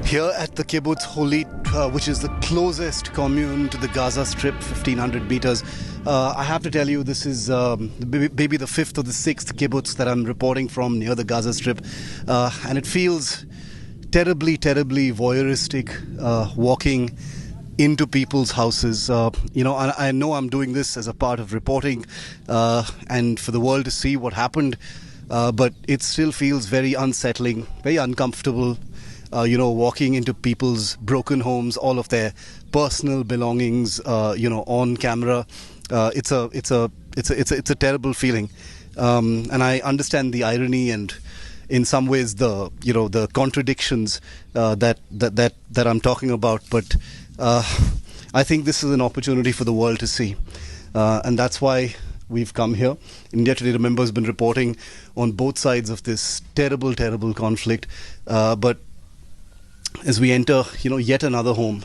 Here at the Kibbutz Holit, which is the closest commune to the Gaza Strip, 1,500 meters, I have to tell you this is maybe the fifth or the sixth kibbutz that I'm reporting from near the Gaza Strip, and it feels terribly voyeuristic walking into people's houses. I know I'm doing this as a part of reporting and for the world to see what happened, but it still feels very unsettling, very uncomfortable. Walking into people's broken homes, all of their personal belongings, on camera. It's a terrible feeling, and I understand the irony and, in some ways, the contradictions that I'm talking about. But I think this is an opportunity for the world to see, and that's why we've come here. India Today, remember, has been reporting on both sides of this terrible conflict, but as we enter, yet another home,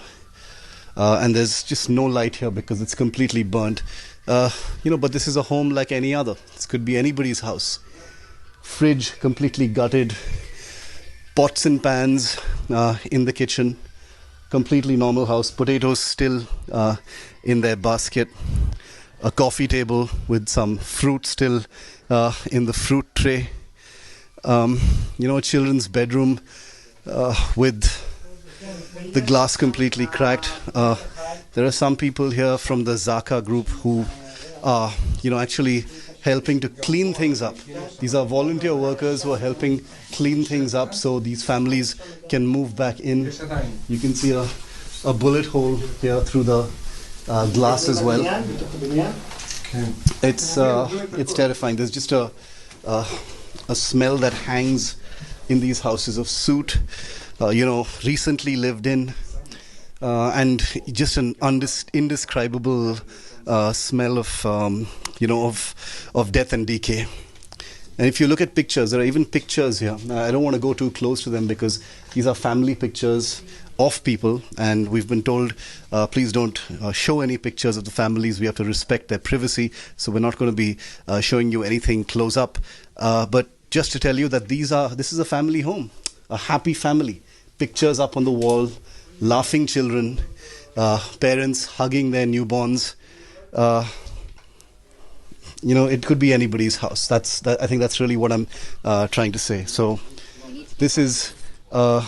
and there's just no light here because it's completely burnt. But this is a home like any other. This could be anybody's house. Fridge completely gutted, pots and pans in the kitchen, completely normal house. Potatoes still in their basket. A coffee table with some fruit still in the fruit tray. A children's bedroom with the glass completely cracked. There are some people here from the Zaka group who are, actually helping to clean things up. These are volunteer workers who are helping clean things up so these families can move back in. You can see a bullet hole here through the glass as well. It's terrifying. There's just a smell that hangs in these houses of soot, recently lived in, and just an indescribable smell of death and decay. And if you look at pictures, there are even pictures here. I don't want to go too close to them because these are family pictures of people, and we've been told, please don't show any pictures of the families. We have to respect their privacy, so we're not going to be showing you anything close up. But just to tell you that this is a family home, a happy family. Pictures up on the wall, laughing children, parents hugging their newborns. It could be anybody's house. I think that's really what I'm trying to say. So this is a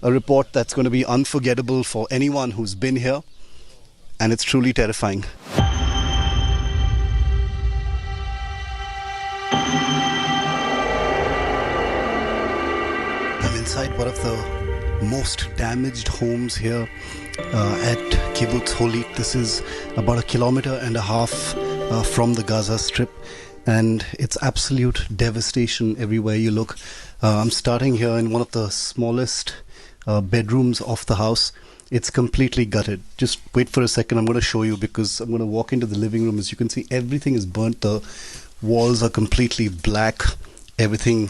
report that's going to be unforgettable for anyone who's been here, and it's truly terrifying. Inside one of the most damaged homes here at Kibbutz Holit. This is about 1.5 kilometers from the Gaza Strip, and it's absolute devastation everywhere you look. I'm starting here in one of the smallest bedrooms of the house. It's completely gutted. Just wait for a second. I'm going to show you because I'm going to walk into the living room. As you can see, everything is burnt. The walls are completely black. Everything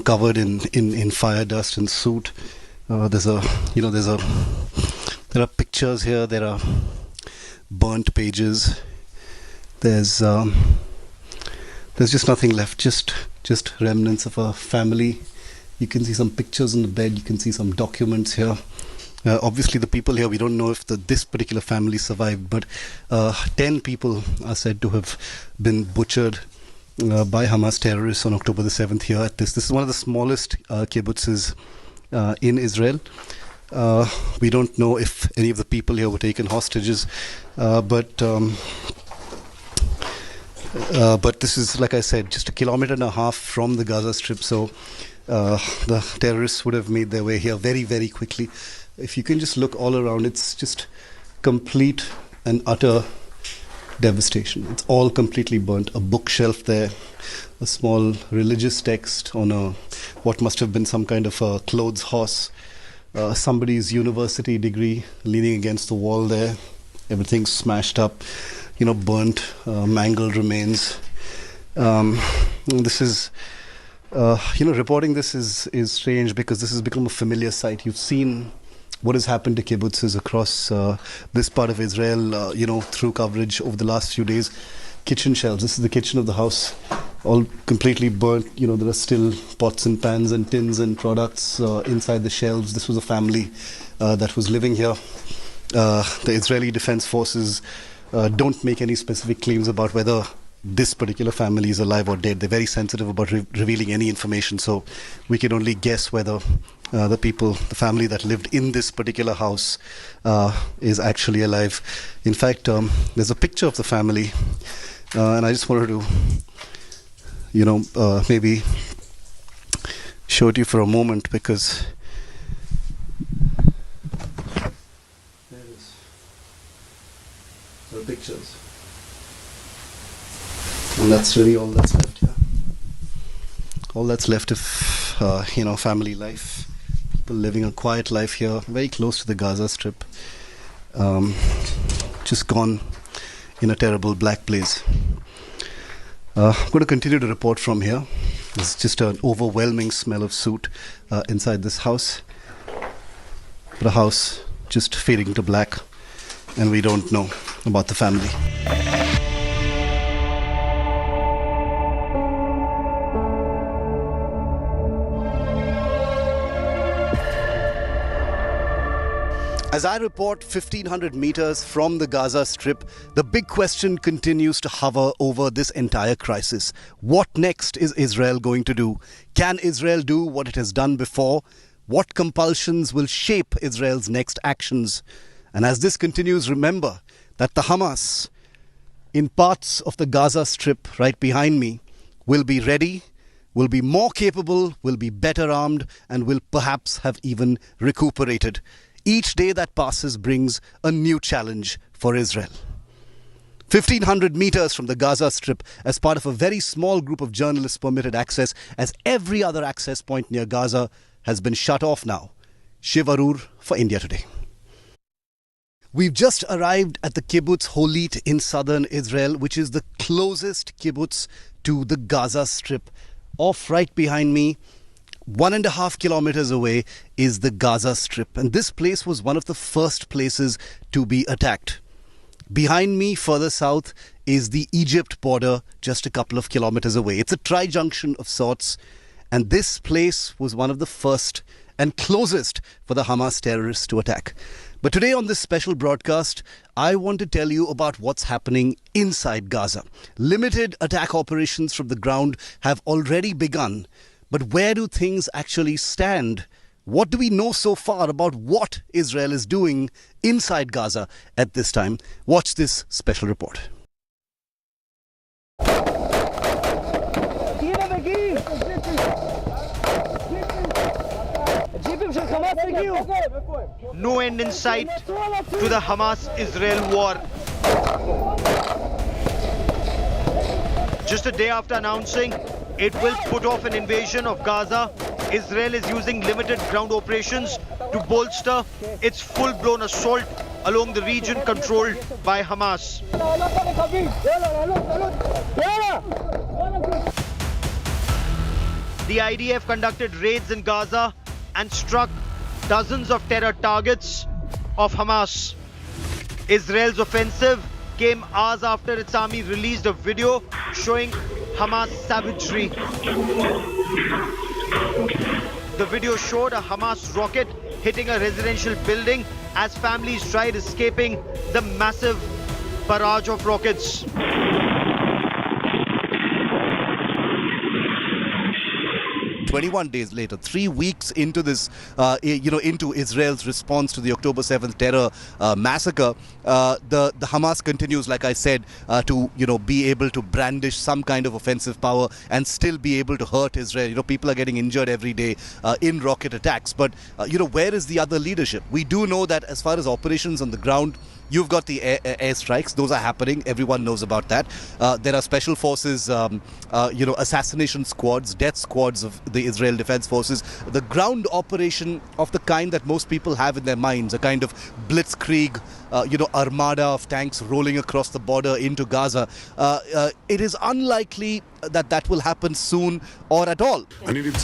covered in fire dust and soot. There are pictures here. There are burnt pages. There's just nothing left. Just remnants of a family. You can see some pictures on the bed. You can see some documents here. Obviously, the people here, we don't know if this particular family survived, but 10 people are said to have been butchered by Hamas terrorists on October the 7th here at this. This is one of the smallest kibbutzes in Israel. We don't know if any of the people here were taken hostages, but this is, like I said, just 1.5 kilometers from the Gaza Strip, so the terrorists would have made their way here very quickly. If you can just look all around, it's just complete and utter devastation. It's all completely burnt. A bookshelf there, a small religious text on what must have been some kind of a clothes horse, somebody's university degree leaning against the wall there. Everything's smashed up, burnt, mangled remains. This is, reporting this is strange because this has become a familiar sight. You've seen what has happened to kibbutzes across this part of Israel, through coverage over the last few days. Kitchen shelves. This is the kitchen of the house. all completely burnt. There are still pots and pans and tins and products inside the shelves. This was a family that was living here. The Israeli Defense Forces don't make any specific claims about whether this particular family is alive or dead. They're very sensitive about revealing any information, so we can only guess whether the family that lived in this particular house is actually alive. In fact, there's a picture of the family, and I just wanted to, maybe show it to you for a moment, because there it is. So pictures. And that's really all that's left here. All that's left of, family life. People living a quiet life here, very close to the Gaza Strip. Just gone in a terrible black blaze. I'm going to continue to report from here. There's just an overwhelming smell of soot inside this house. The house just fading to black, and we don't know about the family. As I report 1,500 meters from the Gaza Strip, the big question continues to hover over this entire crisis. What next is Israel going to do? Can Israel do what it has done before? What compulsions will shape Israel's next actions? And as this continues, remember that the Hamas, in parts of the Gaza Strip right behind me, will be ready, will be more capable, will be better armed, and will perhaps have even recuperated. Each day that passes brings a new challenge for Israel. 1,500 meters from the Gaza Strip, as part of a very small group of journalists permitted access, as every other access point near Gaza has been shut off now. Shiv, Aroor for India Today. We've just arrived at the Kibbutz Holit in southern Israel, which is the closest kibbutz to the Gaza Strip. Off right behind me, 1.5 kilometers away, is the Gaza Strip. And this place was one of the first places to be attacked. Behind me, further south, is the Egypt border, just a couple of kilometers away. It's a tri-junction of sorts. And this place was one of the first and closest for the Hamas terrorists to attack. But today on this special broadcast, I want to tell you about what's happening inside Gaza. Limited attack operations from the ground have already begun. But where do things actually stand? What do we know so far about what Israel is doing inside Gaza at this time? Watch this special report. No end in sight to the Hamas-Israel war. Just a day after announcing it will put off an invasion of Gaza, Israel is using limited ground operations to bolster its full-blown assault along the region controlled by Hamas. The IDF conducted raids in Gaza and struck dozens of terror targets of Hamas. Israel's offensive came hours after its army released a video showing Hamas savagery. The video showed a Hamas rocket hitting a residential building as families tried escaping the massive barrage of rockets. 21 days later, 3 weeks into this, into Israel's response to the October 7th terror massacre, the Hamas continues, like I said, to be able to brandish some kind of offensive power and still be able to hurt Israel. People are getting injured every day in rocket attacks. But where is the other leadership? We do know that as far as operations on the ground, you've got the airstrikes. Those are happening. Everyone knows about that. There are special forces, assassination squads, death squads of the Israel Defense Forces. The ground operation of the kind that most people have in their minds, a kind of blitzkrieg, armada of tanks rolling across the border into Gaza. It is unlikely that will happen soon or at all. Amidst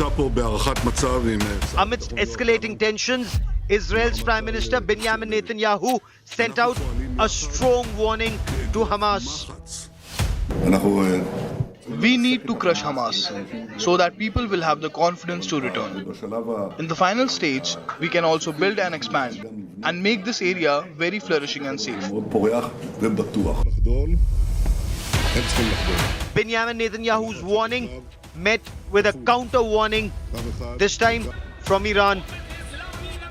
escalating tensions, Israel's Prime Minister Benjamin Netanyahu sent out a strong warning to Hamas. We need to crush Hamas so that people will have the confidence to return. In the final stage, we can also build and expand and make this area very flourishing and safe. Benjamin Netanyahu's warning met with a counter warning, this time from Iran.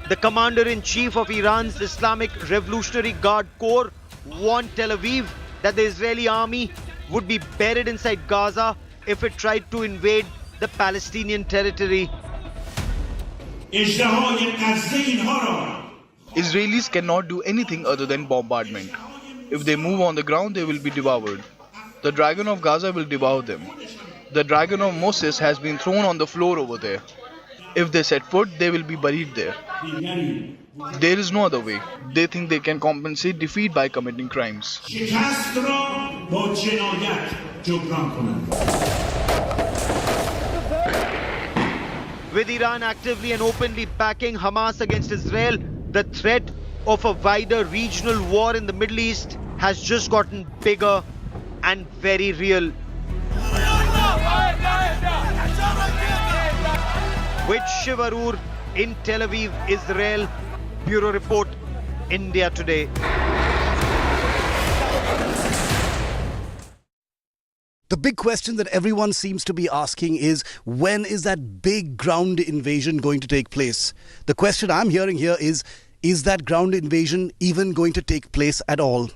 The commander-in-chief of Iran's Islamic Revolutionary Guard Corps warned Tel Aviv that the Israeli army would be buried inside Gaza if it tried to invade the Palestinian territory. Israelis cannot do anything other than bombardment. If they move on the ground, they will be devoured. The dragon of Gaza will devour them. The dragon of Moses has been thrown on the floor over there. If they set foot, they will be buried there. There is no other way. They think they can compensate defeat by committing crimes. With Iran actively and openly backing Hamas against Israel, the threat of a wider regional war in the Middle East has just gotten bigger and very real. With Shiv Aroor in Tel Aviv, Israel. Bureau Report, India Today. The big question that everyone seems to be asking is, when is that big ground invasion going to take place? The question I'm hearing here is that ground invasion even going to take place at all?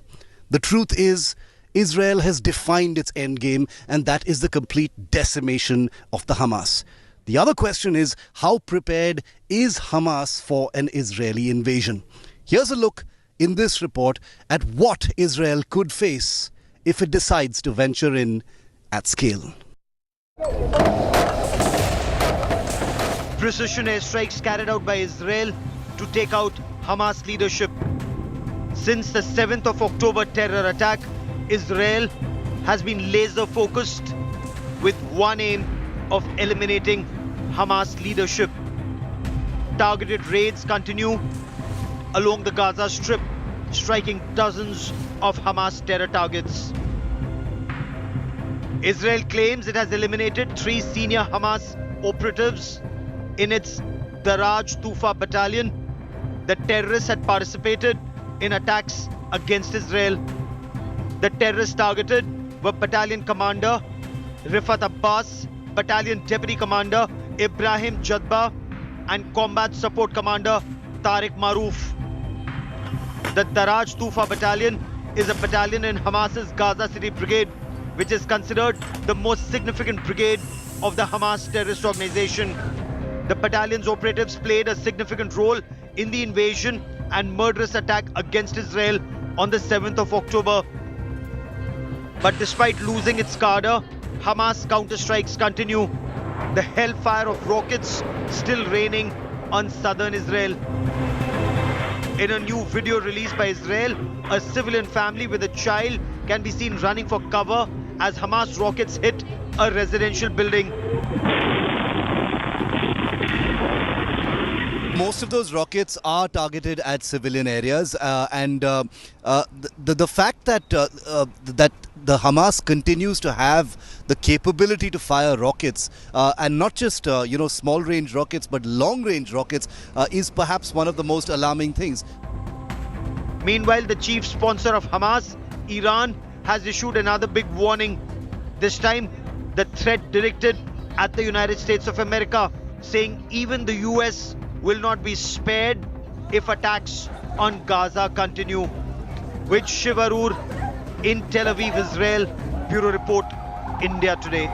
The truth is, Israel has defined its endgame, and that is the complete decimation of the Hamas. The other question is, how prepared is Hamas for an Israeli invasion? Here's a look in this report at what Israel could face if it decides to venture in at scale. Precision airstrikes carried out by Israel to take out Hamas leadership. Since the 7th of October terror attack, Israel has been laser focused with one aim of eliminating Hamas leadership. Targeted raids continue along the Gaza Strip, striking dozens of Hamas terror targets. Israel claims it has eliminated 3 senior Hamas operatives in its Daraj Tufa battalion. The terrorists had participated in attacks against Israel. The terrorists targeted were Battalion Commander Rifat Abbas, Battalion Deputy Commander Ibrahim Jadba, and Combat Support Commander Tariq Maroof. The Daraj Tufa battalion is a battalion in Hamas's Gaza City Brigade, which is considered the most significant brigade of the Hamas terrorist organization. The battalion's operatives played a significant role in the invasion and murderous attack against Israel on the 7th of October. But despite losing its cadre, Hamas counterstrikes continue. The hellfire of rockets still raining on southern Israel. In a new video released by Israel, a civilian family with a child can be seen running for cover as Hamas rockets hit a residential building. Most of those rockets are targeted at civilian areas, and the fact that that the Hamas continues to have the capability to fire rockets, and not just small range rockets, but long range rockets, is perhaps one of the most alarming things. Meanwhile, the chief sponsor of Hamas, Iran, has issued another big warning. This time, the threat directed at the United States of America, saying even the US will not be spared if attacks on Gaza continue. With Shiv Aroor in Tel Aviv, Israel. Bureau Report, India Today.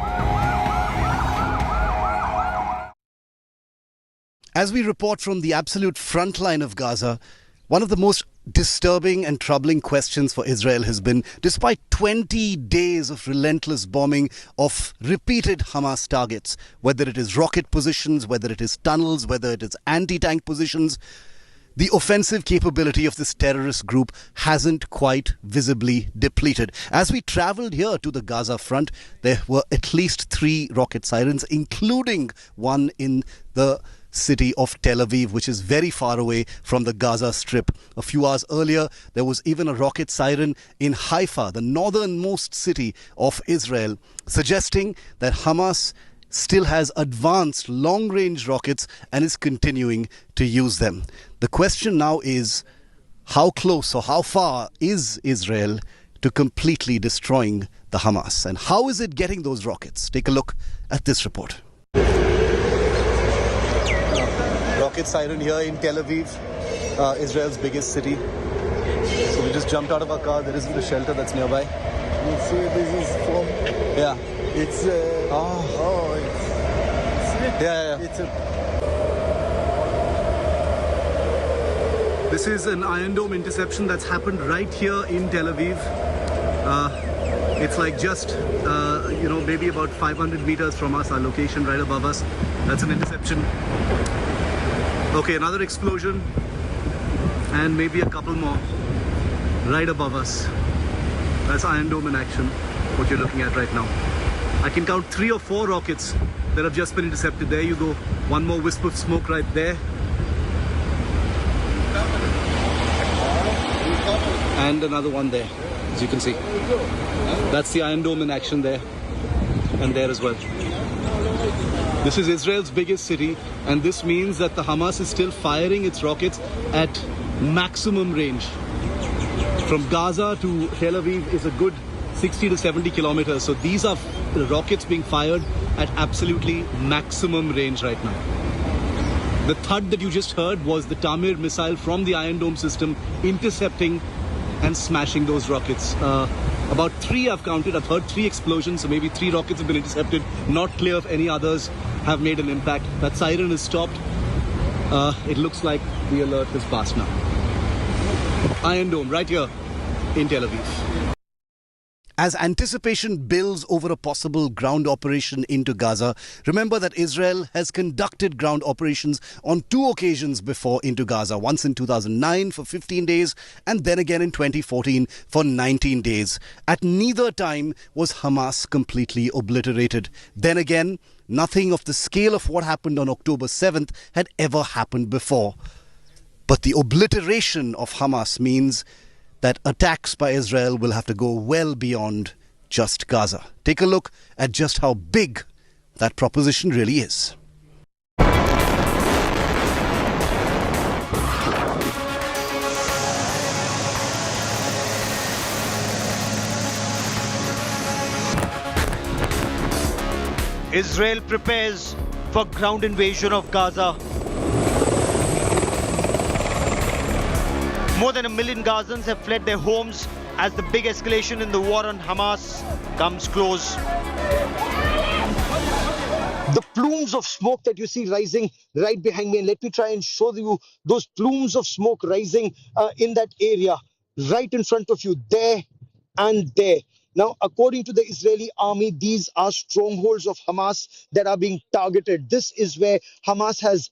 As we report from the absolute front line of Gaza, one of the most disturbing and troubling questions for Israel has been, despite 20 days of relentless bombing of repeated Hamas targets, whether it is rocket positions, whether it is tunnels, whether it is anti-tank positions, the offensive capability of this terrorist group hasn't quite visibly depleted. As we travelled here to the Gaza front, there were at least 3 rocket sirens, including one in the city of Tel Aviv, which is very far away from the Gaza Strip. A few hours earlier, there was even a rocket siren in Haifa, the northernmost city of Israel, suggesting that Hamas still has advanced long-range rockets and is continuing to use them. The question now is, how close or how far is Israel to completely destroying the Hamas? And how is it getting those rockets? Take a look at this report. Rocket siren here in Tel Aviv, Israel's biggest city. So we just jumped out of our car. There isn't a shelter that's nearby. You see, this is from. Yeah. It's. Yeah. It's a. This is an Iron Dome interception that's happened right here in Tel Aviv. It's like just, maybe about 500 meters from us, our location right above us. That's an interception. Okay, another explosion. And maybe a couple more right above us. That's Iron Dome in action, what you're looking at right now. I can count 3 or 4 rockets that have just been intercepted. There you go. One more wisp of smoke right there. And another one there, as you can see. That's the Iron Dome in action there. And there as well. This is Israel's biggest city, and this means that the Hamas is still firing its rockets at maximum range. From Gaza to Tel Aviv is a good 60 to 70 kilometers. So these are the rockets being fired at absolutely maximum range right now. The thud that you just heard was the Tamir missile from the Iron Dome system intercepting and smashing those rockets. About 3 I've counted. I've heard 3 explosions, so maybe 3 rockets have been intercepted. Not clear if any others have made an impact. That siren is stopped. It looks like the alert has passed now. Iron Dome right here in Tel Aviv. As anticipation builds over a possible ground operation into Gaza, remember that Israel has conducted ground operations on 2 occasions before into Gaza. Once in 2009 for 15 days and then again in 2014 for 19 days. At neither time was Hamas completely obliterated. Then again, nothing of the scale of what happened on October 7th had ever happened before. But the obliteration of Hamas means that attacks by Israel will have to go well beyond just Gaza. Take a look at just how big that proposition really is. Israel prepares for ground invasion of Gaza. More than 1 million Gazans have fled their homes as the big escalation in the war on Hamas comes close. The plumes of smoke that you see rising right behind me, and let me try and show you those plumes of smoke rising in that area right in front of you, there and there. Now, according to the Israeli army, these are strongholds of Hamas that are being targeted. This is where Hamas has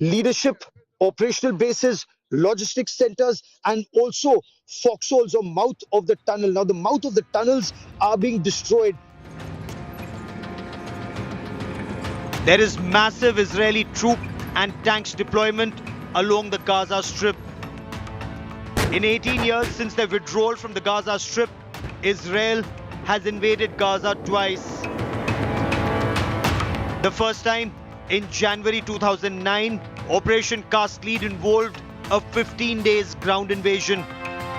leadership, operational bases, logistics centers, and also foxholes or mouth of the tunnel. Now, the mouth of the tunnels are being destroyed. There is massive Israeli troop and tanks deployment along the Gaza Strip. In 18 years since their withdrawal from the Gaza Strip, Israel has invaded Gaza twice. The first time in January 2009, Operation Cast Lead involved a 15 days ground invasion.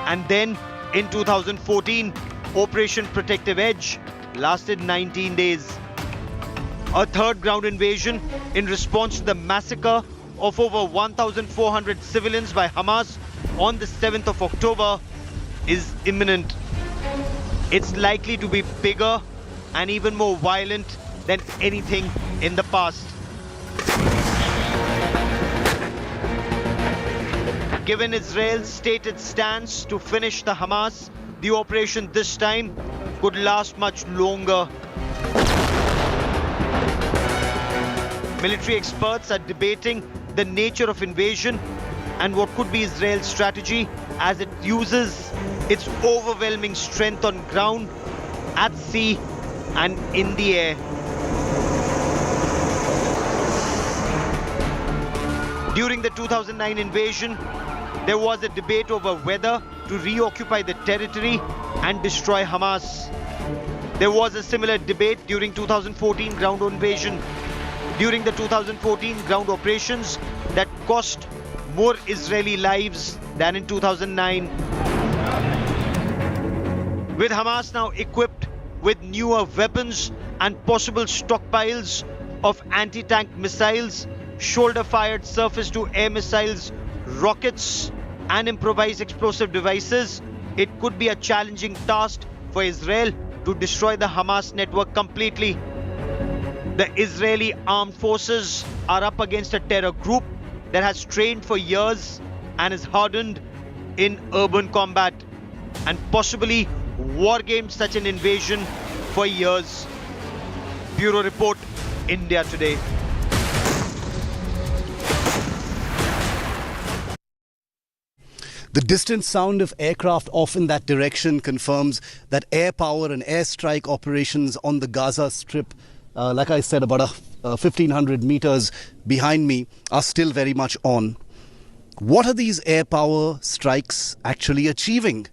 And then in 2014, Operation Protective Edge lasted 19 days. A third ground invasion in response to the massacre of over 1,400 civilians by Hamas on the 7th of October is imminent. It's likely to be bigger and even more violent than anything in the past. Given Israel's stated stance to finish the Hamas, the operation this time could last much longer. Military experts are debating the nature of invasion and what could be Israel's strategy as it uses its overwhelming strength on ground, at sea and in the air. During the 2009 invasion, there was a debate over whether to reoccupy the territory and destroy Hamas. There was a similar debate during 2014 ground invasion. During the 2014 ground operations that cost more Israeli lives than in 2009. With Hamas now equipped with newer weapons and possible stockpiles of anti-tank missiles, shoulder-fired surface-to-air missiles, rockets and improvised explosive devices, it could be a challenging task for Israel to destroy the Hamas network completely. The Israeli armed forces are up against a terror group that has trained for years and is hardened in urban combat and possibly wargamed such an invasion for years. Bureau Report, India Today. The distant sound of aircraft off in that direction confirms that air power and airstrike operations on the Gaza Strip, like I said, about 1,500 meters behind me, are still very much on. What are these air power strikes actually achieving?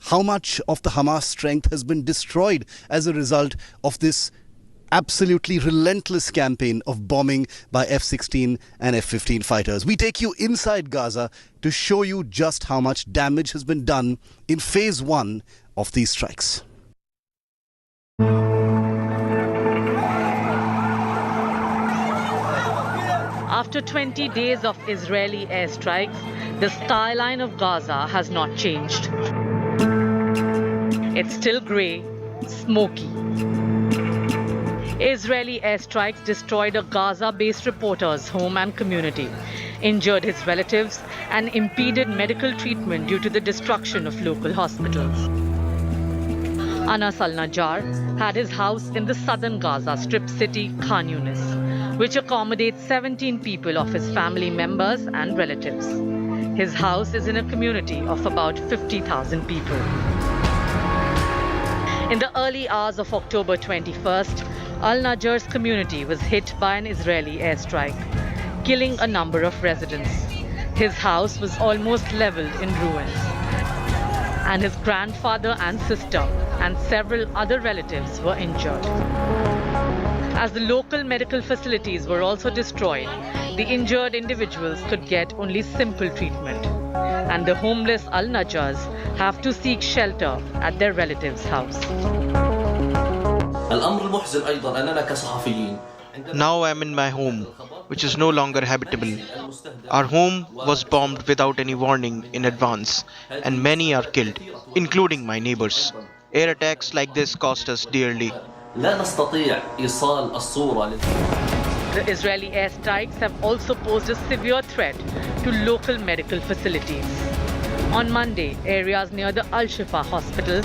How much of the Hamas strength has been destroyed as a result of this absolutely relentless campaign of bombing by F-16 and F-15 fighters? We take you inside Gaza to show you just how much damage has been done in phase one of these strikes. After 20 days of Israeli airstrikes, the skyline of Gaza has not changed. It's still grey, smoky. Israeli airstrikes destroyed a Gaza-based reporter's home and community, injured his relatives, and impeded medical treatment due to the destruction of local hospitals. Anas al-Najjar had his house in the southern Gaza Strip city Khan Yunis, which accommodates 17 people of his family members and relatives. His house is in a community of about 50,000 people. In the early hours of October 21st, Al-Najjar's community was hit by an Israeli airstrike, killing a number of residents. His house was almost leveled in ruins, and his grandfather and sister and several other relatives were injured. As the local medical facilities were also destroyed, the injured individuals could get only simple treatment, and the homeless Al-Najjars have to seek shelter at their relatives' house. Now I'm in my home, which is no longer habitable. Our home was bombed without any warning in advance, and many are killed, including my neighbors. Air attacks like this cost us dearly. The Israeli airstrikes have also posed a severe threat to local medical facilities. On Monday, areas near the Al-Shifa hospital,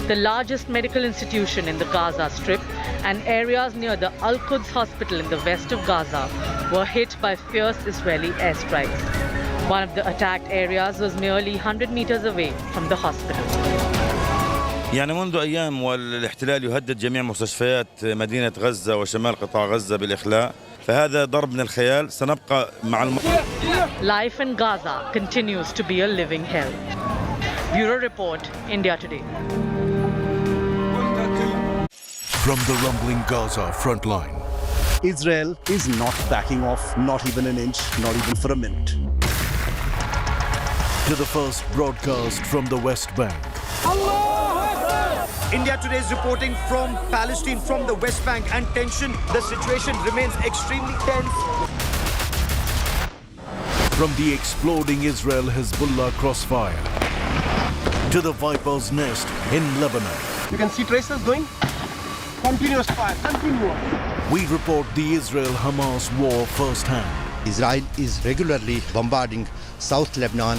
the largest medical institution in the Gaza Strip, and areas near the Al-Quds hospital in the west of Gaza were hit by fierce Israeli airstrikes. One of the attacked areas was merely 100 meters away from the hospital. يعني منذ أيام والاحتلال يهدد جميع مستشفيات مدينة غزة وشمال قطاع غزة بالإخلاء، فهذا ضرب من الخيال. سنبقى مع Life in Gaza continues to be a living hell. Bureau Report, India Today. From the rumbling Gaza front line. Israel is not backing off, not even an inch, not even for a minute. To the first broadcast from the West Bank. India Today is reporting from Palestine, from the West Bank, and tension, the situation remains extremely tense. From the exploding Israel-Hezbollah crossfire to the Viper's nest in Lebanon. You can see tracers going. Continuous fire, continuous. We report the Israel-Hamas war firsthand. Israel is regularly bombarding South Lebanon.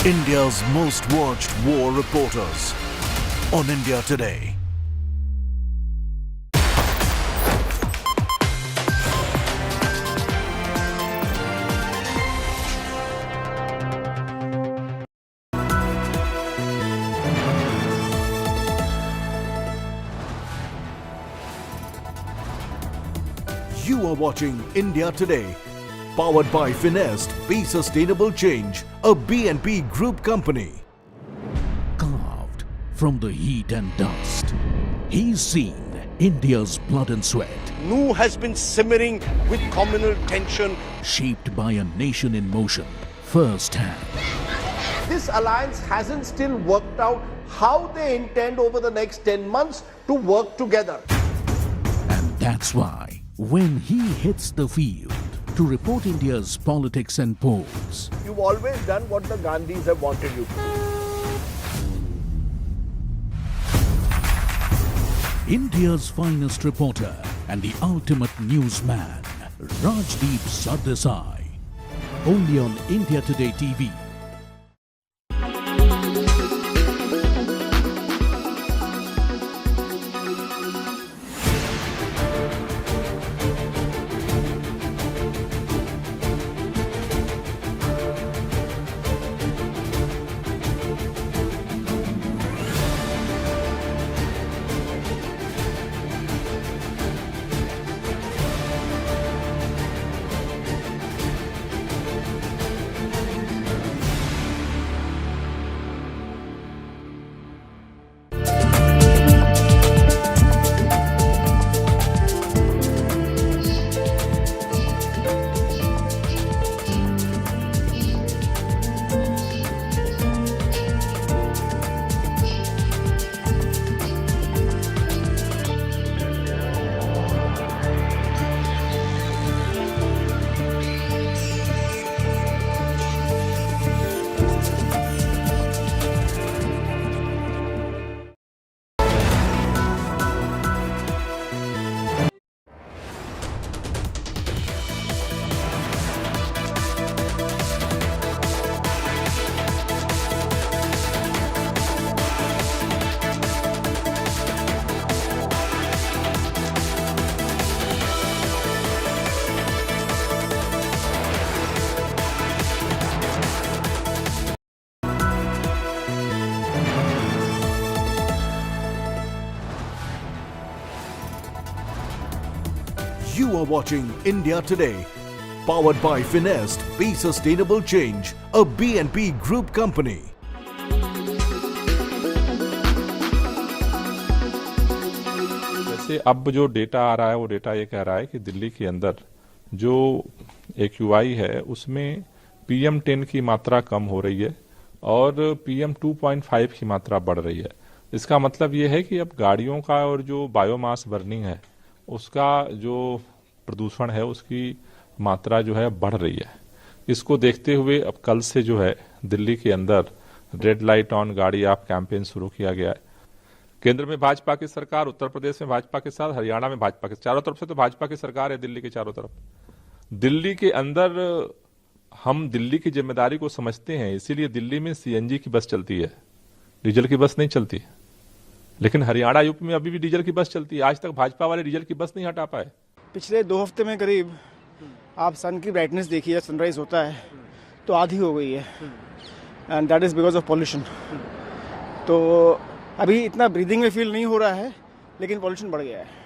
India's most watched war reporters on India Today. You are watching India Today. Powered by Finest, Be Sustainable Change, a B&B Group company. Carved from the heat and dust, he's seen India's blood and sweat. Nooh has been simmering with communal tension. Shaped by a nation in motion, firsthand. This alliance hasn't still worked out how they intend over the next 10 months to work together. And that's why, when he hits the field to report India's politics and polls, You've always done what the Gandhis have wanted you to do. India's finest reporter and the ultimate newsman, Rajdeep Sardesai. Only on India Today TV. You are watching India Today, powered by Finest, Be Sustainable Change, a B&B Group company. वैसे अब जो data आ रहा है वो data ये कह रहा है कि दिल्ली के अंदर जो AQI है उसमें PM10 की मात्रा कम हो रही है और PM2.5 की मात्रा बढ़ रही है। इसका मतलब ये है कि अब गाड़ियों का और जो बायोमास बर्निंग है उसका जो प्रदूषण है उसकी मात्रा जो है बढ़ रही है। इसको देखते हुए अब कल से जो है दिल्ली के अंदर रेड लाइट ऑन गाड़ी ऑफ कैंपेन शुरू किया गया है। केंद्र में भाजपा की सरकार, उत्तर प्रदेश में भाजपा के साथ, हरियाणा में भाजपा के, चारों तरफ से तो भाजपा की सरकार है दिल्ली के चारों तरफ। दिल्ली के अंदर हम दिल्ली की जिम्मेदारी को समझते हैं, इसीलिए दिल्ली में CNG की बस चलती है, डीजल की बस नहीं चलती। लेकिन हरियाणा यूपी में अभी भी डीजल की बस चलती है। आज तक भाजपा वाले डीजल की बस नहीं हटा पाए। पिछले 2 हफ्ते में करीब आप सन की ब्राइटनेस देखिए, सनराइज होता है तो आधी हो गई है, and that is because of pollution. तो अभी इतना ब्रीदिंग में फील नहीं हो रहा है, लेकिन पॉल्यूशन बढ़ गया है।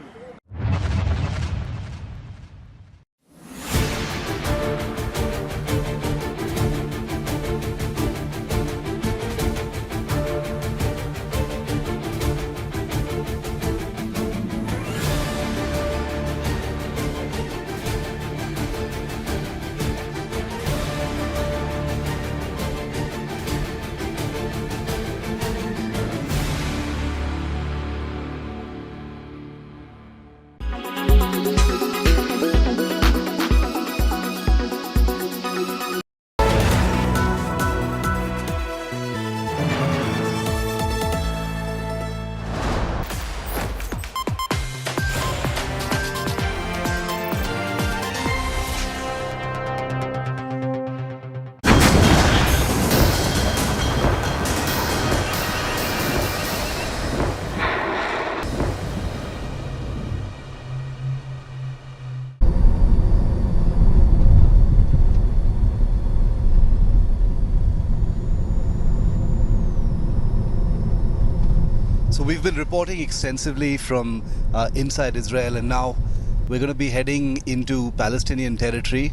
So we've been reporting extensively from inside Israel, and now we're going to be heading into Palestinian territory.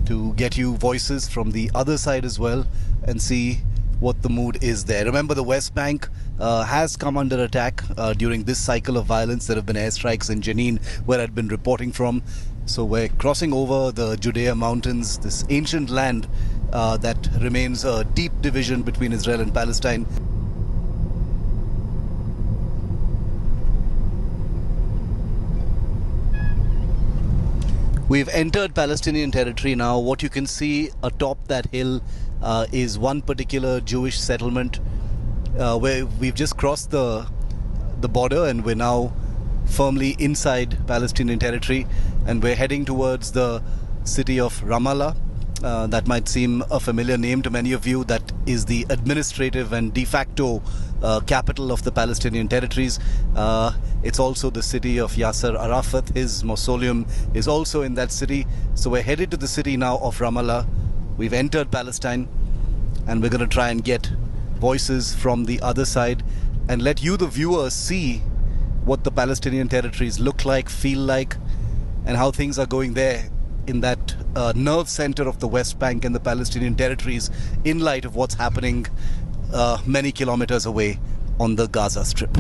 to get you voices from the other side as well and see what the mood is there. Remember, the West Bank has come under attack during this cycle of violence. There have been airstrikes in Jenin, where I'd been reporting from. So we're crossing over the Judea Mountains, this ancient land that remains a deep division between Israel and Palestine. We've entered Palestinian territory now. What you can see atop that hill is one particular Jewish settlement where we've just crossed the border and we're now firmly inside Palestinian territory, and we're heading towards the city of Ramallah. That might seem a familiar name to many of you. That is the administrative and de facto capital of the Palestinian territories. It's also the city of Yasser Arafat. His mausoleum is also in that city. So we're headed to the city now of Ramallah. We've entered Palestine, and we're going to try and get voices from the other side and let you, the viewers, see what the Palestinian territories look like, feel like, and how things are going there in that nerve center of the West Bank and the Palestinian territories, in light of what's happening many kilometers away on the Gaza Strip.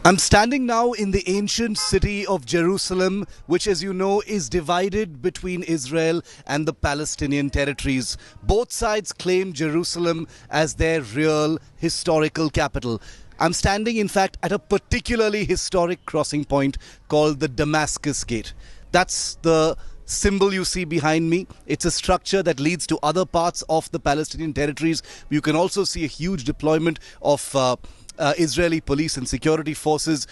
I'm standing now in the ancient city of Jerusalem, which, as you know, is divided between Israel and the Palestinian territories. Both sides claim Jerusalem as their real historical capital. I'm standing, in fact, at a particularly historic crossing point called the Damascus Gate. That's the symbol you see behind me. It's a structure that leads to other parts of the Palestinian territories. You can also see a huge deployment of Israeli police and security forces.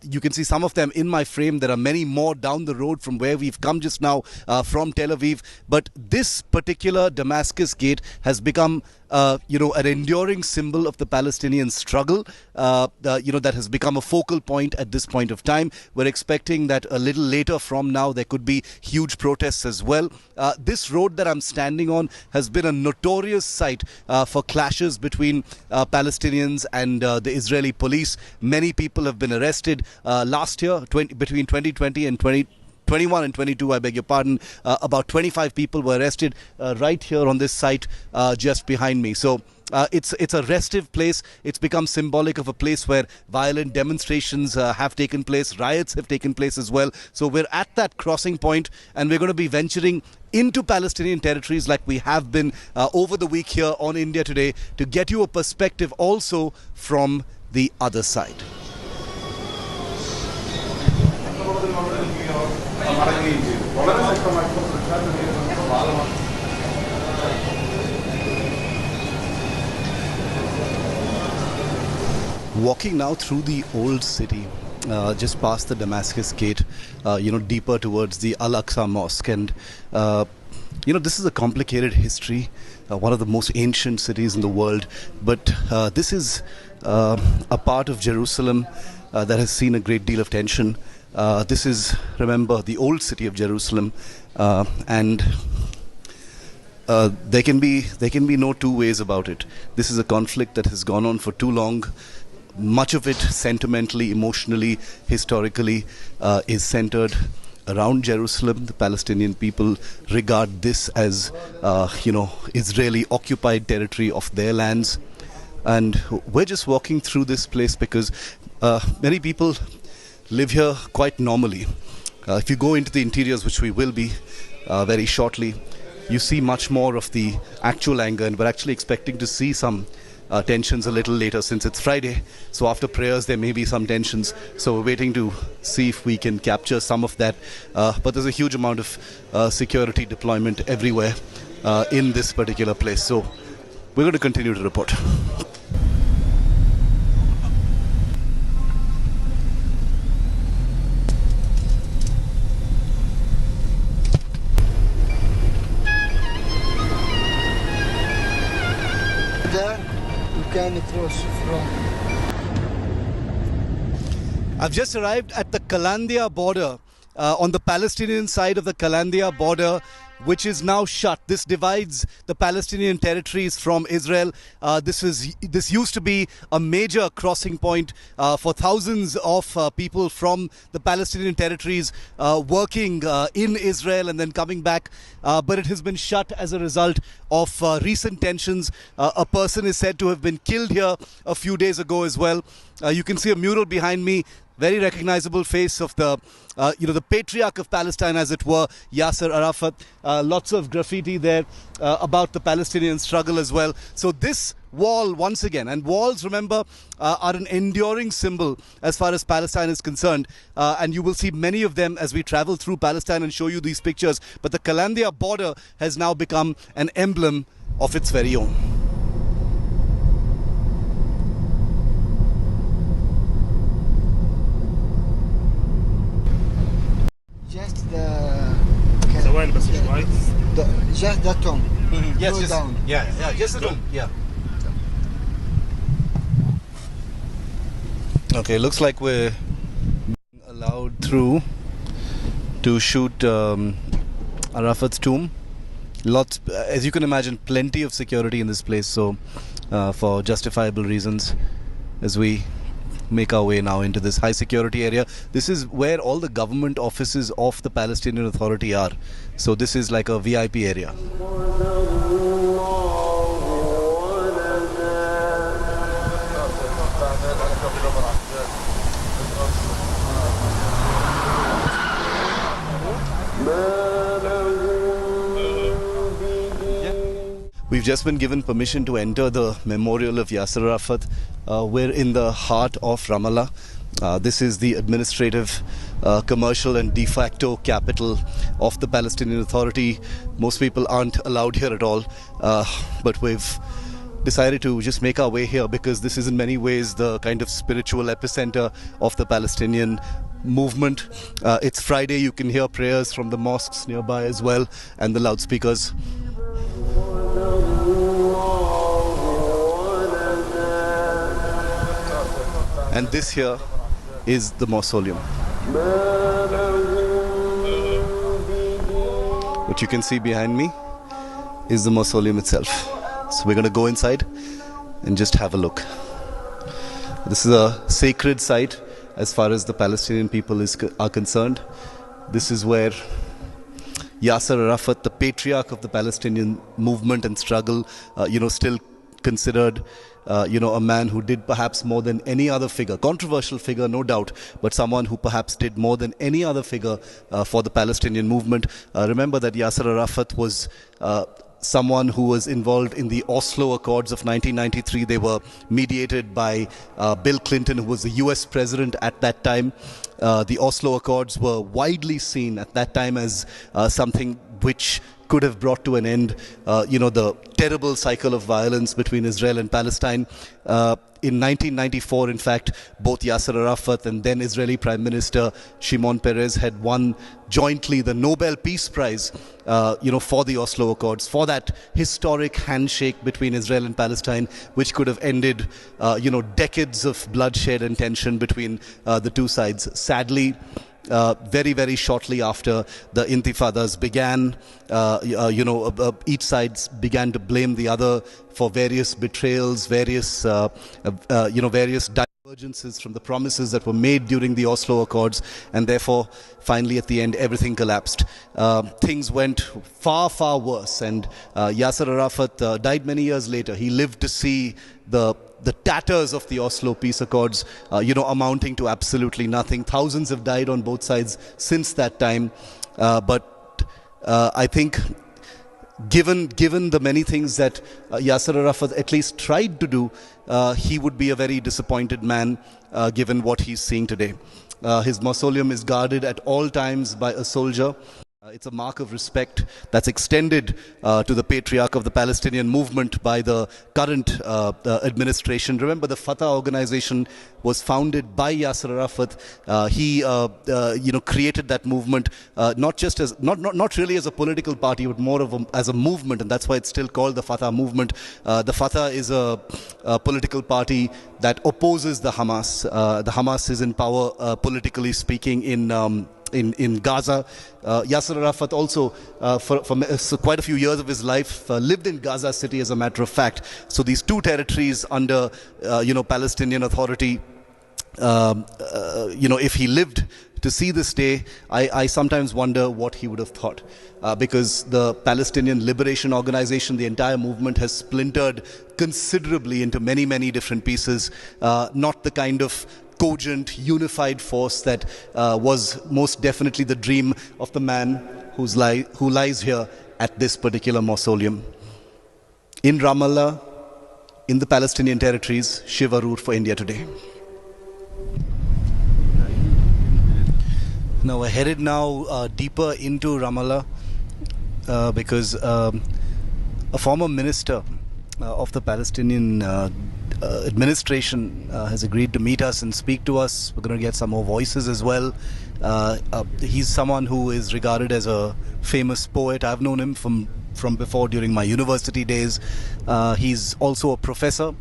You can see some of them in my frame. There are many more down the road from where we've come just now from Tel Aviv. But this particular Damascus Gate has become an enduring symbol of the Palestinian struggle, that has become a focal point at this point of time. We're expecting that a little later from now there could be huge protests as well. This road that I'm standing on has been a notorious site for clashes between Palestinians and the Israeli police. Many people have been arrested last year, between 2020 and 2021 and 22, I beg your pardon. About 25 people were arrested right here on this site just behind me. So it's a restive place. It's become symbolic of a place where violent demonstrations have taken place. Riots have taken place as well. So we're at that crossing point, and we're going to be venturing into Palestinian territories like we have been over the week here on India Today, to get you a perspective also from the other side. Walking now through the old city, just past the Damascus Gate, deeper towards the Al-Aqsa Mosque. And, this is a complicated history, one of the most ancient cities in the world. But this is a part of Jerusalem that has seen a great deal of tension. This is, remember, the old city of Jerusalem, and there can be no two ways about it. This is a conflict that has gone on for too long. Much of it sentimentally, emotionally, historically is centered around Jerusalem. The Palestinian people regard this as, Israeli occupied territory of their lands. And we're just walking through this place because many people live here quite normally. If you go into the interiors, which we will be very shortly, you see much more of the actual anger, and we're actually expecting to see some tensions a little later, since it's Friday. So after prayers there may be some tensions, so we're waiting to see if we can capture some of that. But there's a huge amount of security deployment everywhere in this particular place, so we're going to continue to report. I've just arrived at the Kalandia border. On the Palestinian side of the Kalandia border, which is now shut. This divides the Palestinian territories from Israel. This used to be a major crossing point for thousands of people from the Palestinian territories working in Israel and then coming back. But it has been shut as a result of recent tensions. A person is said to have been killed here a few days ago as well. You can see a mural behind me, very recognizable face of the patriarch of Palestine, as it were, Yasser Arafat. Lots of graffiti there about the Palestinian struggle as well. So this wall, once again, and walls, remember, are an enduring symbol as far as Palestine is concerned. And you will see many of them as we travel through Palestine and show you these pictures. But the Kalandia border has now become an emblem of its very own. Just the just the tomb. Yes, Go just down. yeah, just the tomb. Yeah. Okay, looks like we're allowed through to shoot Arafat's tomb. Lots, as you can imagine, plenty of security in this place. So, for justifiable reasons, as we make our way now into this high security area. This is where all the government offices of the Palestinian Authority are. So this is like a VIP area. We've just been given permission to enter the memorial of Yasser Arafat. We're in the heart of Ramallah. This is the administrative, commercial and de facto capital of the Palestinian Authority. Most people aren't allowed here at all, but we've decided to just make our way here because this is in many ways the kind of spiritual epicenter of the Palestinian movement. It's Friday, you can hear prayers from the mosques nearby as well and the loudspeakers. And this here is the mausoleum. What you can see behind me is the mausoleum itself. So we're going to go inside and just have a look. This is a sacred site as far as the Palestinian people are concerned. This is where Yasser Arafat, the patriarch of the Palestinian movement and struggle, still considered a man who did perhaps more than any other figure, controversial figure no doubt, but someone who perhaps did more than any other figure for the Palestinian movement. Remember that Yasser Arafat was someone who was involved in the Oslo Accords of 1993. They were mediated by Bill Clinton, who was the US president at that time. The Oslo Accords were widely seen at that time as something which could have brought to an end, the terrible cycle of violence between Israel and Palestine. In 1994, in fact, both Yasser Arafat and then Israeli Prime Minister Shimon Peres had won jointly the Nobel Peace Prize, for the Oslo Accords, for that historic handshake between Israel and Palestine, which could have ended, decades of bloodshed and tension between the two sides. Sadly, very, very shortly after the intifadas began, each side began to blame the other for various betrayals, various divergences from the promises that were made during the Oslo Accords, and therefore, finally, at the end, everything collapsed. Things went far, far worse, and Yasser Arafat died many years later. He lived to see the tatters of the Oslo Peace Accords, amounting to absolutely nothing. Thousands have died on both sides since that time. But I think, given the many things that Yasser Arafat at least tried to do, he would be a very disappointed man, given what he's seeing today. His mausoleum is guarded at all times by a soldier. It's a mark of respect that's extended to the patriarch of the Palestinian movement by the current administration. Remember, the Fatah organization was founded by Yasser Arafat. He created that movement not really as a political party, but more as a movement, and that's why it's still called the Fatah movement. The Fatah is a political party that opposes the Hamas. The Hamas is in power, politically speaking, in in Gaza. Yasser Arafat also, for quite a few years of his life, lived in Gaza City, as a matter of fact. So these two territories under, Palestinian Authority, if he lived to see this day, I sometimes wonder what he would have thought. Because the Palestinian Liberation Organization, the entire movement, has splintered considerably into many, many different pieces. Not the kind of cogent, unified force that was most definitely the dream of the man who lies here at this particular mausoleum. In Ramallah, in the Palestinian territories, Shiv Aroor for India Today. Now we're headed deeper into Ramallah because a former minister of the Palestinian administration has agreed to meet us and speak to us. We're going to get some more voices as well. He's someone who is regarded as a famous poet. I've known him from before, during my university days. He's also a professor,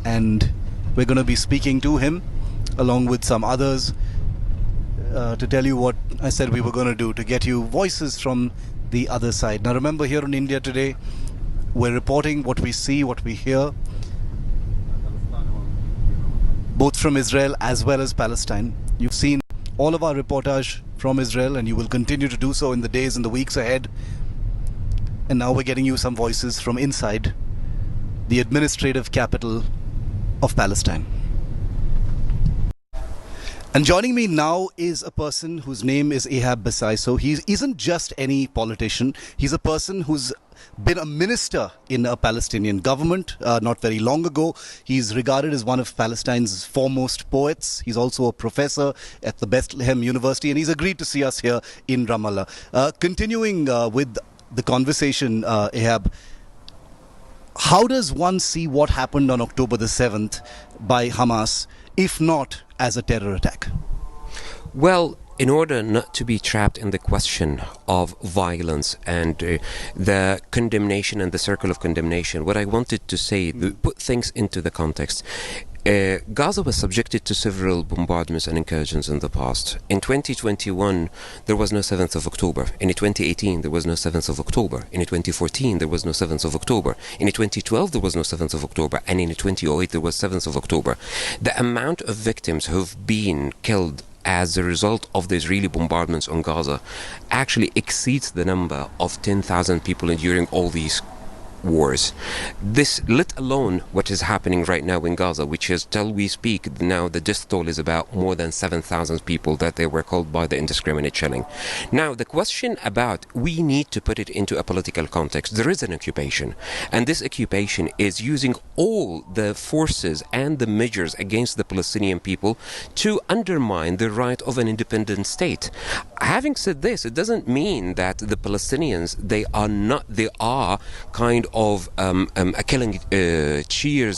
and we're going to be speaking to him along with some others to tell you what I said we were going to do, to get you voices from the other side. Now remember, here on India Today, we're reporting what we see, what we hear, both from Israel as well as Palestine. You've seen all of our reportage from Israel, and you will continue to do so in the days and the weeks ahead. And now we're getting you some voices from inside the administrative capital of Palestine. And joining me now is a person whose name is Ehab Basai. So he isn't just any politician. He's a person who's been a minister in a Palestinian government not very long ago. He's regarded as one of Palestine's foremost poets. He's also a professor at the Bethlehem University, and he's agreed to see us here in Ramallah. Continuing with the conversation, Ehab, how does one see what happened on October the 7th by Hamas, if not as a terror attack? Well, in order not to be trapped in the question of violence and the condemnation and the circle of condemnation, what I wanted to say, put things into the context. Gaza was subjected to several bombardments and incursions in the past. In 2021, there was no 7th of October. In 2018, there was no 7th of October. In 2014, there was no 7th of October. In 2012, there was no 7th of October. And in 2008, there was 7th of October. The amount of victims who've been killed as a result of the Israeli bombardments on Gaza actually exceeds the number of 10,000 people during all these wars. This, let alone what is happening right now in Gaza, which is, till we speak now, the death toll is about more than 7,000 people that they were killed by the indiscriminate shelling. Now, the question about, we need to put it into a political context. There is an occupation, and this occupation is using all the forces and the measures against the Palestinian people to undermine the right of an independent state. Having said this, it doesn't mean that the Palestinians, they are kind of killing cheer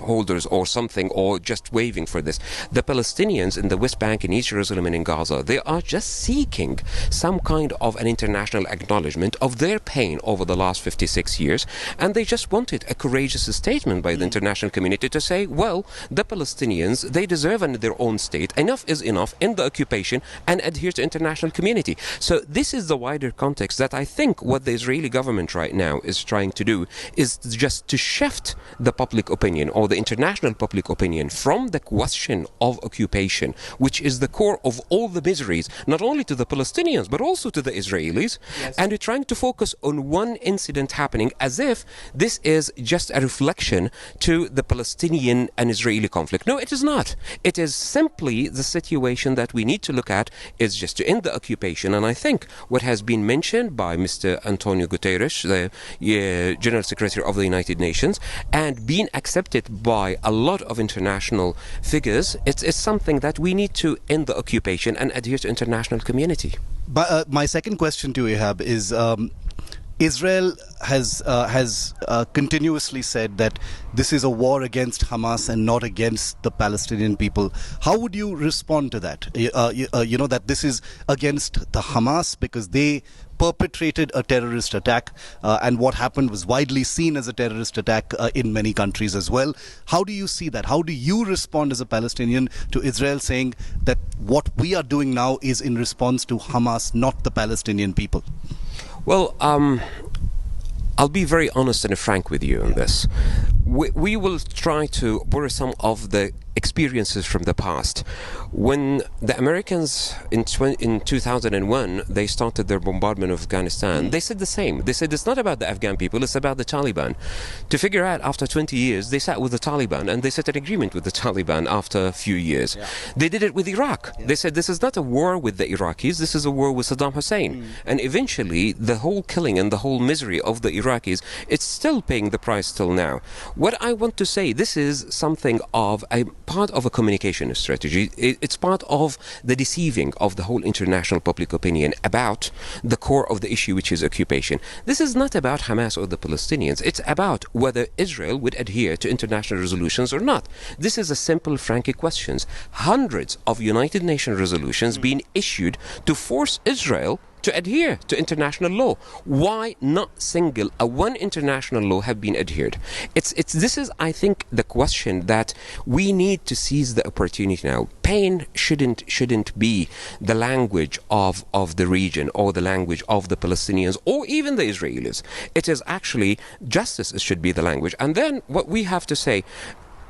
holders or something, or just waving for this. The Palestinians in the West Bank, in East Jerusalem and in Gaza, they are just seeking some kind of an international acknowledgement of their pain over the last 56 years, and they just wanted a courageous statement by the international community to say, well, the Palestinians, they deserve their own state. Enough is enough in the occupation, and adhere to international community. So this is the wider context that I think what the Israeli government right now is trying to do is just to shift the public opinion, or the international public opinion, from the question of occupation, which is the core of all the miseries, not only to the Palestinians but also to the Israelis. Yes. And we're trying to focus on one incident happening as if this is just a reflection to the Palestinian and Israeli conflict. No, it is not. It is simply the situation that we need to look at is just to end the occupation. And I think what has been mentioned by Mr. Antonio Guterres, the General Secretary of the United Nations, and being accepted by a lot of international figures, it's something that we need to end the occupation and adhere to international community. But my second question to Ehab is, Israel has continuously said that this is a war against Hamas and not against the Palestinian people. How would you respond to that? You know, that this is against the Hamas because they perpetrated a terrorist attack, and what happened was widely seen as a terrorist attack in many countries as well. How do you see that? How do you respond as a Palestinian to Israel saying that what we are doing now is in response to Hamas, not the Palestinian people? Well, I'll be very honest and frank with you on this. We will try to borrow some of the experiences from the past. When the Americans in 2001 they started their bombardment of Afghanistan, they said the same. They said it's not about the Afghan people, it's about the Taliban. To figure out, after 20 years, they sat with the Taliban and they set an agreement with the Taliban after a few years. They did it with Iraq. They said this is not a war with the Iraqis, this is a war with Saddam Hussein. And eventually the whole killing and the whole misery of the Iraqis, it's still paying the price till now. What I want to say, this is something of a part of a communication strategy. It's part of the deceiving of the whole international public opinion about the core of the issue, which is occupation. This is not about Hamas or the Palestinians. It's about whether Israel would adhere to international resolutions or not. This is a simple, frank question. Hundreds of United Nations resolutions being issued to force Israel to adhere to international law. Why not single one international law have been adhered? This is, I think, the question that we need to seize the opportunity now. Pain shouldn't be the language of the region or the language of the Palestinians or even the Israelis. It is actually justice should be the language. And then what we have to say,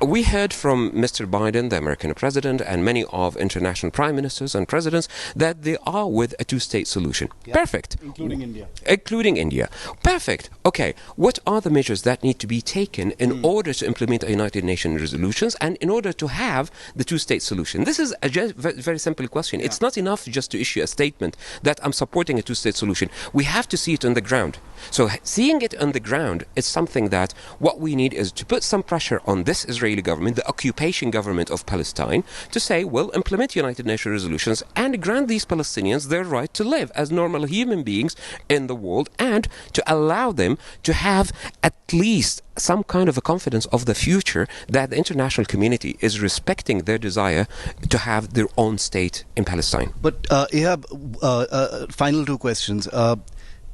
we heard from Mr. Biden, the American president, and many of international prime ministers and presidents that they are with a two-state solution. Perfect. Including India. Including India. Perfect. Okay. What are the measures that need to be taken in order to implement a United Nations resolutions and in order to have the two-state solution? This is a very simple question. It's not enough just to issue a statement that I'm supporting a two-state solution. We have to see it on the ground. So seeing it on the ground is something that what we need is to put some pressure on this Israeli government, the occupation government of Palestine, to say, well, implement United Nations resolutions and grant these Palestinians their right to live as normal human beings in the world and to allow them to have at least some kind of a confidence of the future that the international community is respecting their desire to have their own state in Palestine. But Ihab, final two questions.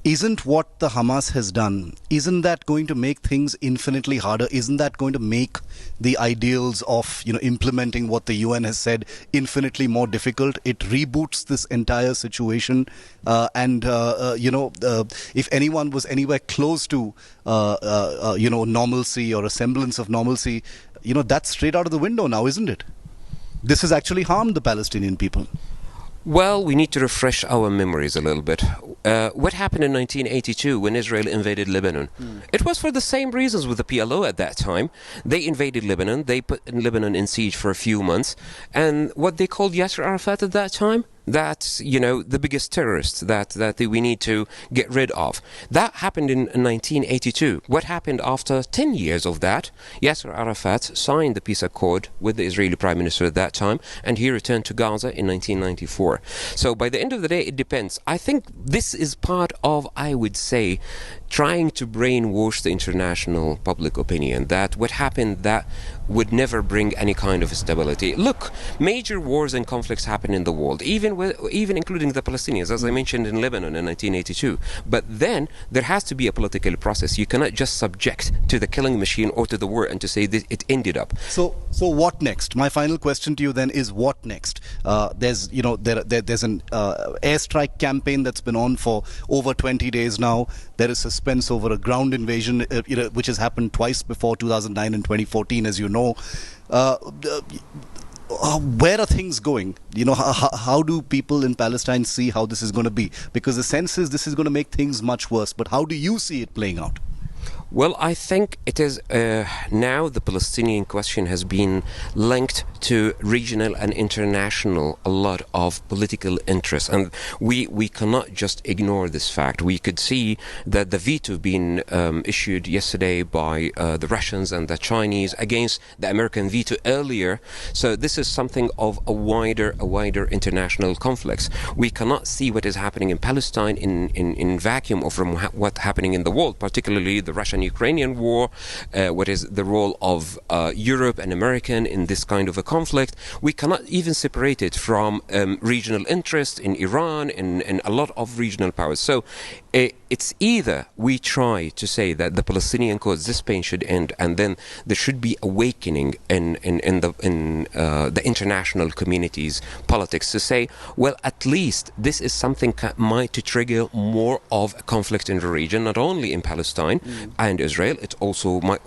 Isn't what the Hamas has done, isn't that going to make things infinitely harder? Isn't that going to make the ideals of, implementing what the UN has said infinitely more difficult? It reboots this entire situation, and if anyone was anywhere close to normalcy or a semblance of normalcy, that's straight out of the window now, isn't it? This has actually harmed the Palestinian people. Well, we need to refresh our memories a little bit. What happened in 1982 when Israel invaded Lebanon? It was for the same reasons with the PLO at that time. They invaded Lebanon. They put Lebanon in siege for a few months. And what they called Yasser Arafat at that time? That's, the biggest terrorist that we need to get rid of. That happened in 1982. What happened after 10 years of that? Yasser Arafat signed the peace accord with the Israeli Prime Minister at that time, and he returned to Gaza in 1994. So by the end of the day, it depends. I think this is part of, I would say, trying to brainwash the international public opinion that what happened that would never bring any kind of stability. Look, major wars and conflicts happen in the world, even including the Palestinians, as I mentioned in Lebanon in 1982. But then there has to be a political process. You cannot just subject to the killing machine or to the war and to say that it ended up. So what next? My final question to you then is what next? There's an airstrike campaign that's been on for over 20 days now. There is suspense over a ground invasion, which has happened twice before, 2009 and 2014, as you know. Where are things going? How do people in Palestine see how this is going to be? Because the sense is this is going to make things much worse. But how do you see it playing out? Well, I think it is now the Palestinian question has been linked to regional and international a lot of political interests, and we cannot just ignore this fact. We could see that the veto being issued yesterday by the Russians and the Chinese against the American veto earlier. So this is something of a wider international conflict. We cannot see what is happening in Palestine in vacuum or from what's happening in the world, particularly the Russian-Ukrainian war. What is the role of Europe and American in this kind of a conflict? We cannot even separate it from regional interest in Iran, in a lot of regional powers. So it's either we try to say that the Palestinian cause, this pain should end, and then there should be awakening in the international community's politics to say, well, at least this is something might to trigger more of a conflict in the region, not only in Palestine and Israel. It also might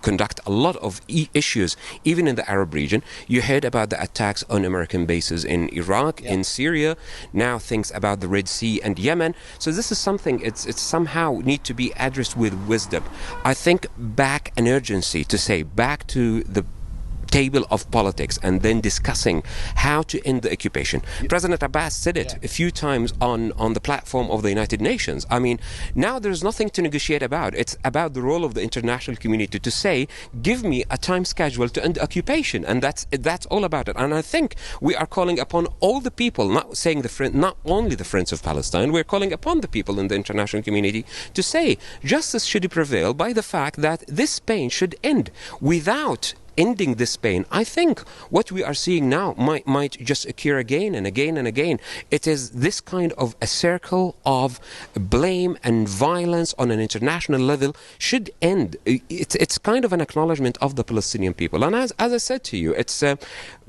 conduct a lot of issues even in the Arab region. You heard about the attacks on American bases in Iraq, in Syria, now things about the Red Sea and Yemen. So this is something it's somehow need to be addressed with wisdom. I think back an urgency to say back to the table of politics and then discussing how to end the occupation. President Abbas said it a few times on the platform of the United Nations. I mean, now there's nothing to negotiate about. It's about the role of the international community to say, give me a time schedule to end the occupation, and that's all about it. And I think we are calling upon all the people, not saying not only the friends of Palestine, we're calling upon the people in the international community to say justice should prevail by the fact that this pain should end. Without ending this pain, I think what we are seeing now might just occur again and again and again. It is this kind of a circle of blame and violence on an international level should end. It's kind of an acknowledgement of the Palestinian people. And as I said to you, it's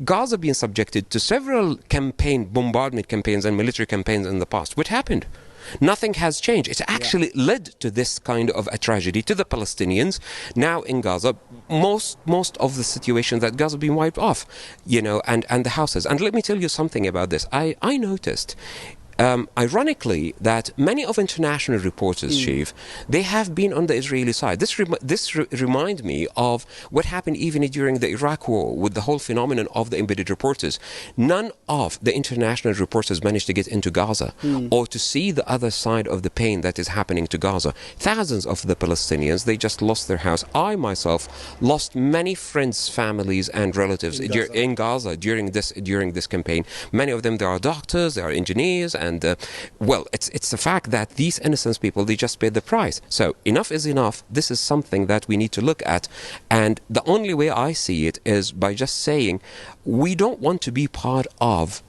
Gaza being subjected to several bombardment campaigns and military campaigns in the past. What happened? Nothing has changed. It's actually led to this kind of a tragedy to the Palestinians. Now in Gaza, most of the situations that Gaza being wiped off, and the houses. And let me tell you something about this. I noticed ironically, that many of international reporters, Shiv, they have been on the Israeli side. This reminds me of what happened even during the Iraq War with the whole phenomenon of the embedded reporters. None of the international reporters managed to get into Gaza or to see the other side of the pain that is happening to Gaza. Thousands of the Palestinians, they just lost their house. I myself lost many friends, families and relatives in Gaza during this campaign. Many of them, they are doctors, they are engineers, and it's the fact that these innocent people, they just paid the price. So enough is enough. This is something that we need to look at, and the only way I see it is by just saying we don't want to be part of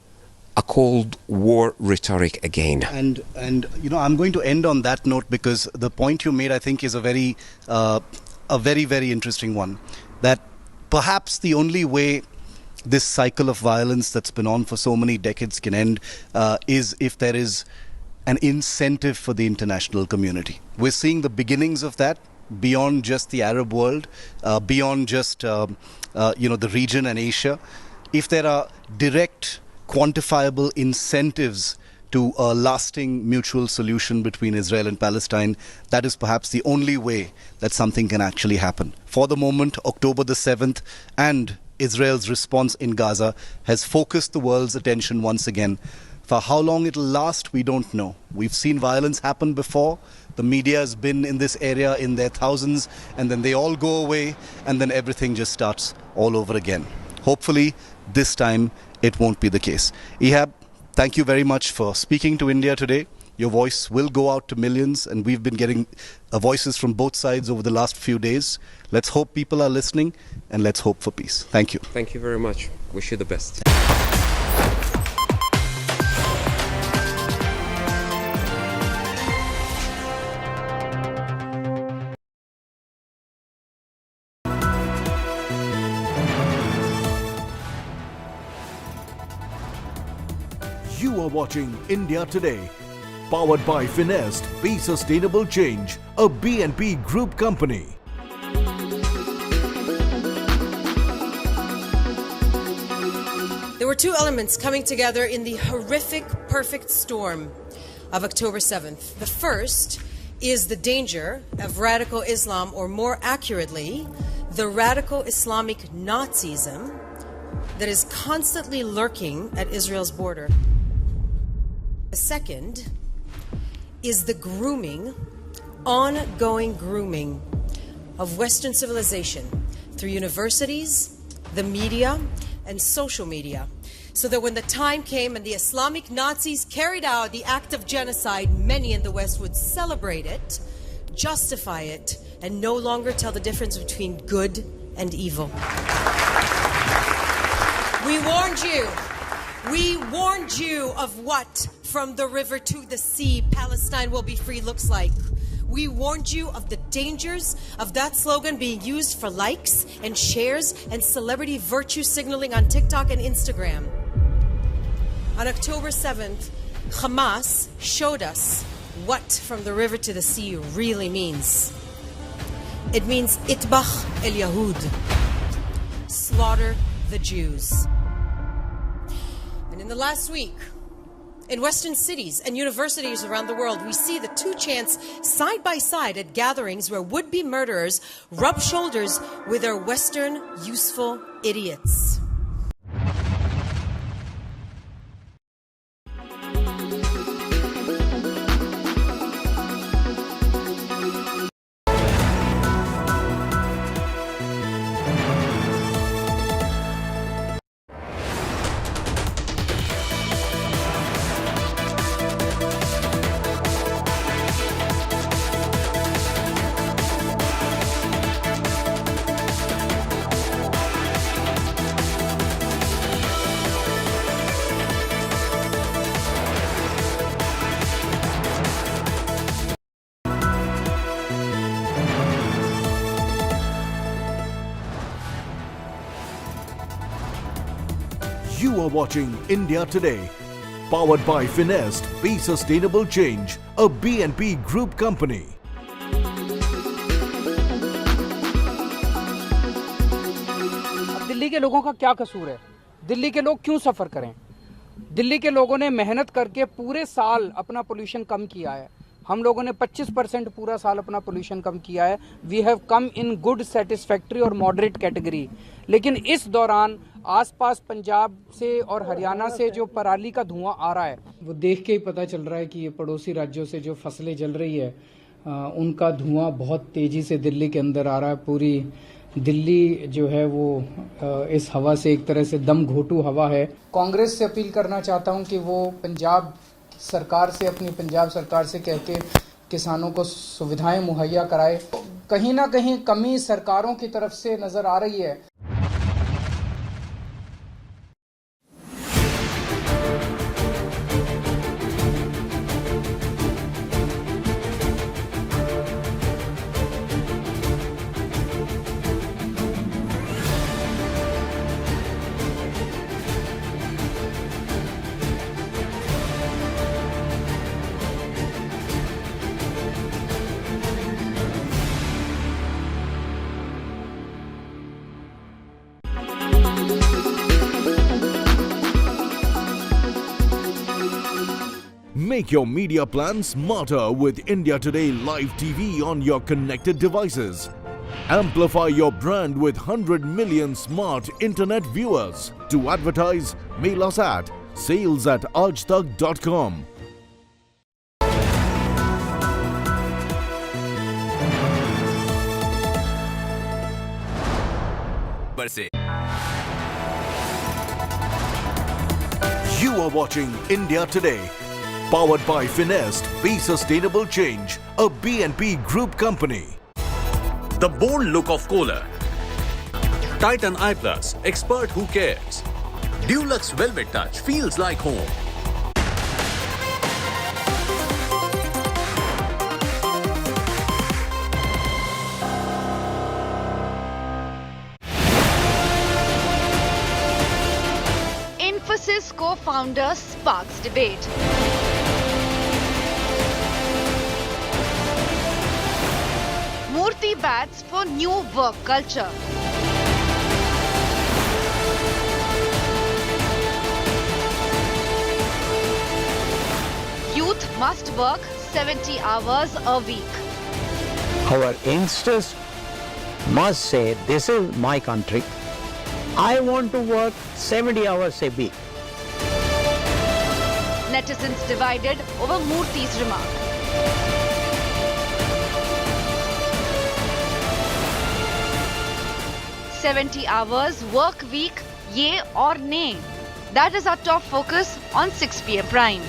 a Cold War rhetoric again. And I'm going to end on that note, because the point you made, I think, is a very very interesting one. That perhaps the only way this cycle of violence that's been on for so many decades can end is if there is an incentive for the international community. We're seeing the beginnings of that beyond just the Arab world, beyond just the region and Asia. If there are direct, quantifiable incentives to a lasting mutual solution between Israel and Palestine, that is perhaps the only way that something can actually happen. For the moment, October the 7th and Israel's response in Gaza has focused the world's attention once again. For how long it'll last, we don't know. We've seen violence happen before. The media has been in this area in their thousands, and then they all go away, and then everything just starts all over again. Hopefully, this time it won't be the case. Ehab, thank you very much for speaking to India today. Your voice will go out to millions, and we've been getting voices from both sides over the last few days. Let's hope people are listening, and let's hope for peace. Thank you. Thank you very much. Wish you the best. You are watching India Today, powered by Finest, Be Sustainable Change, a BNP Group company. There were two elements coming together in the horrific perfect storm of October 7th. The first is the danger of radical Islam, or more accurately, the radical Islamic Nazism that is constantly lurking at Israel's border. The second is the grooming, ongoing grooming of Western civilization through universities, the media, and social media, so that when the time came and the Islamic Nazis carried out the act of genocide, many in the West would celebrate it, justify it, and no longer tell the difference between good and evil. We warned you. We warned you of what from the river to the sea Palestine will be free looks like. We warned you of the dangers of that slogan being used for likes and shares and celebrity virtue signaling on TikTok and Instagram. On October 7th, Hamas showed us what from the river to the sea really means. It means itbach el Yahud, slaughter the Jews. And in the last week, in Western cities and universities around the world, we see the two chants side by side at gatherings where would-be murderers rub shoulders with their Western useful idiots. You are watching India Today, powered by Finest, Be Sustainable Change, a BNP Group company. अब दिल्ली के लोगों का क्या कसूर है? दिल्ली के लोग क्यों सफर करें? दिल्ली के लोगों ने मेहनत करके पूरे साल अपना पोल्यूशन कम किया है. हम लोगों ने 25% पूरा साल अपना पोल्यूशन कम किया है. We have come in good, satisfactory और मॉडरेट कैटेगरी. लेकिन इस दौरान आसपास पंजाब से और हरियाणा से जो पराली का धुआं आ रहा है, वो देख के ही पता चल रहा है कि ये पड़ोसी राज्यों से जो फसलें जल रही है, उनका धुआं बहुत तेजी से दिल्ली के अंदर आ रहा है. पूरी दिल्ली जो है वो इस हवा से एक तरह से दम घोटू हवा है. कांग्रेस से अपील करना चाहता हूं कि वो पंजाब सरकार से, अपनी पंजाब सरकार से कह के किसानों को सुविधाएं मुहैया कराए. कहीं ना कहीं कमी सरकारों की तरफ से नजर आ रही है. Make your media plan smarter with India Today Live TV on your connected devices. Amplify your brand with 100 million smart internet viewers. To advertise, mail us at sales@aajtak.com. You are watching India Today, powered by Finest, Be Sustainable Change, a BNP Group company. The bold look of Kohler. Titan Eye Plus, expert who cares. Dulux Velvet Touch feels like home. Infosys co-founder sparks debate. Murthy bats for new work culture. Youth must work 70 hours a week. Our youngsters must say, this is my country. I want to work 70 hours a week. Netizens divided over Murthy's remark. "70 hours work week, ye or nay?" That is our top focus on 6 p.m. Prime.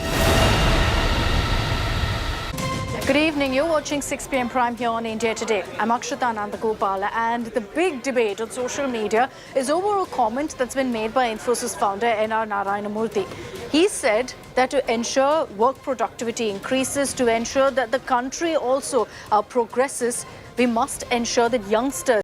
Good evening. You're watching 6 p.m. Prime here on India Today. I'm Akshata Nandagopal, and the big debate on social media is over a comment that's been made by Infosys founder N.R. Narayana Murthy. He said that to ensure work productivity increases, to ensure that the country also progresses, we must ensure that youngsters